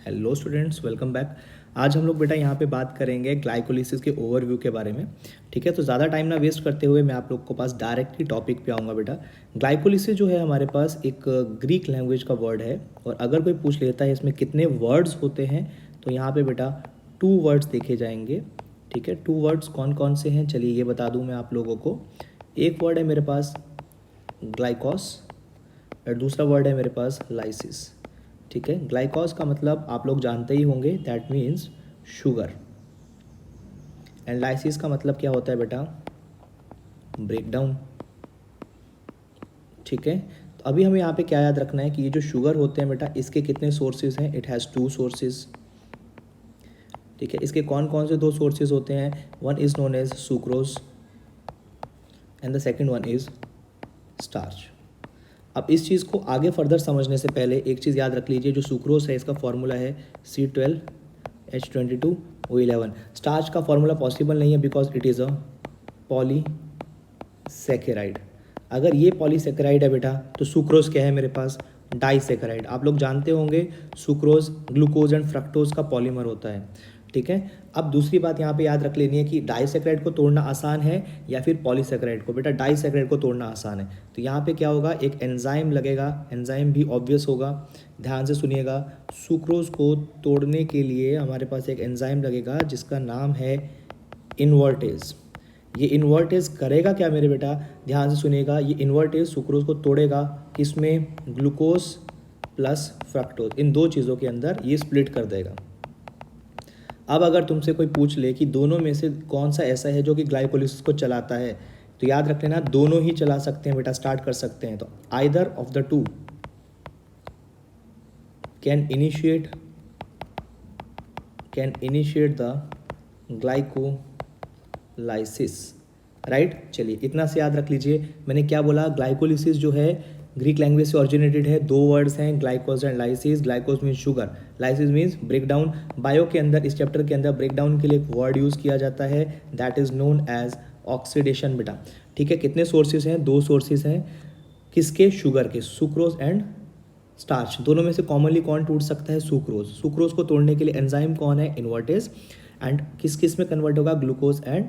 Hello students, welcome back. आज हम लोग बेटा यहाँ पे बात करेंगे ग्लाइकोलिसिस के ओवरव्यू के बारे में। ठीक है, तो ज़्यादा टाइम ना वेस्ट करते हुए मैं आप लोग को पास डायरेक्टली टॉपिक पे आऊँगा बेटा। ग्लाइकोलिसिस जो है हमारे पास एक ग्रीक लैंग्वेज का वर्ड है, और अगर कोई पूछ लेता है इसमें कितने वर्ड्स होते हैं, तो यहाँ पर बेटा 2 वर्ड्स देखे जाएंगे। ठीक है, 2 वर्ड्स कौन कौन से हैं चलिए ये बता दूँ मैं आप लोगों को। एक वर्ड है मेरे पास ग्लाइकोस और दूसरा वर्ड है मेरे पास लाइसिस। ठीक है, ग्लाइकोस का मतलब आप लोग जानते ही होंगे, that means sugar. And lysis का मतलब क्या होता है बेटा? ब्रेकडाउन। ठीक है, तो अभी हमें यहाँ पे क्या याद रखना है कि ये जो शुगर होते हैं बेटा, इसके कितने सोर्सेज हैं? It has 2 sources. ठीक है, इसके कौन कौन से 2 सोर्सेज होते हैं? One is known as sucrose and the second one is starch. अब इस चीज़ को आगे फर्दर समझने से पहले एक चीज़ याद रख लीजिए, जो सुक्रोज है इसका फॉर्मूला है C12H22O11। स्टार्च का फॉर्मूला पॉसिबल नहीं है because it is a polysaccharide. अगर ये पॉलीसैकेराइड है बेटा, तो सुक्रोज क्या है मेरे पास? डाइसैकेराइड। आप लोग जानते होंगे सुक्रोज ग्लूकोज एंड फ्रक्टोज का पॉलीमर होता है। ठीक है, अब दूसरी बात यहाँ पे याद रख लेनी है कि डाइसैकेराइड को तोड़ना आसान है या फिर पॉलीसैकेराइड को? बेटा डाइसैकेराइड को तोड़ना आसान है। तो यहाँ पे क्या होगा, एक एंजाइम लगेगा, एंजाइम भी ऑब्वियस होगा। ध्यान से सुनिएगा, सुक्रोज को तोड़ने के लिए हमारे पास एक एंजाइम लगेगा जिसका नाम है इन्वर्टेज। ये इन्वर्टेज करेगा क्या मेरे बेटा? ध्यान से सुनिएगा, ये इन्वर्टेज सुक्रोज को तोड़ेगा किसमें? ग्लूकोज प्लस फ्रक्टोज, इन 2 चीज़ों के अंदर ये स्प्लिट कर देगा। अब अगर तुमसे कोई पूछ ले कि दोनों में से कौन सा ऐसा है जो कि ग्लाइकोलिसिस को चलाता है, तो याद रख लेना दोनों ही चला सकते हैं बेटा, स्टार्ट कर सकते हैं। तो either of the 2 can initiate the glycolysis, right. चलिए इतना से याद रख लीजिए, मैंने क्या बोला? ग्लाइकोलिसिस जो है ग्रीक लैंग्वेज से ऑरिजिनेटेड है। 2 वर्ड्स हैं, glyco and lysis. Glyco means sugar, lysis means breakdown. Bio के अंदर, इस चैप्टर के अंदर ब्रेकडाउन के लिए एक वर्ड यूज़ किया जाता है, that is known as oxidation बेटा। ठीक है, कितने सोर्सेज हैं? 2 सोर्सेज हैं। किसके? शुगर के, सुक्रोज एंड स्टार्च। दोनों में से कॉमनली कौन टूट सकता है? सुक्रोज। सुक्रोज को तोड़ने के लिए एंजाइम कौन है? इन्वर्टेज। एंड किस किस में कन्वर्ट होगा? ग्लूकोज एंड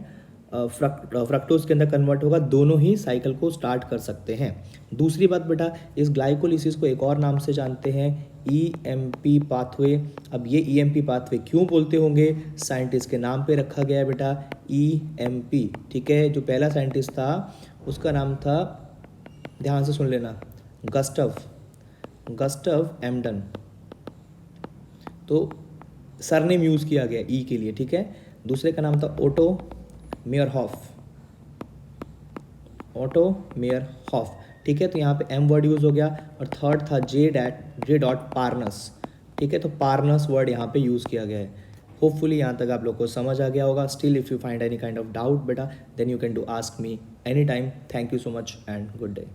फ्रक्टोज के अंदर कन्वर्ट होगा। दोनों ही साइकिल को स्टार्ट कर सकते हैं। दूसरी बात बेटा, इस ग्लाइकोलिसिस को एक और नाम से जानते हैं, EMP पाथवे। अब ये EMP पाथवे क्यों बोलते होंगे? साइंटिस्ट के नाम पे रखा गया है बेटा, EMP। ठीक है, जो पहला साइंटिस्ट था उसका नाम था, ध्यान से सुन लेना, गस्टव एम्डन। तो सरनेम यूज़ किया गया ई के लिए। ठीक है, दूसरे का नाम था ओटो मेयरहॉफ। ठीक है, तो यहाँ पे M वर्ड यूज़ हो गया, और थर्ड था J. पार्नस। ठीक है, तो पार्नस वर्ड यहाँ पे यूज़ किया गया है। होपफुली यहाँ तक आप लोग को समझ आ गया होगा। Still if you find any kind of doubt बेटा, then you can do ask me any time. Thank you so much and good day.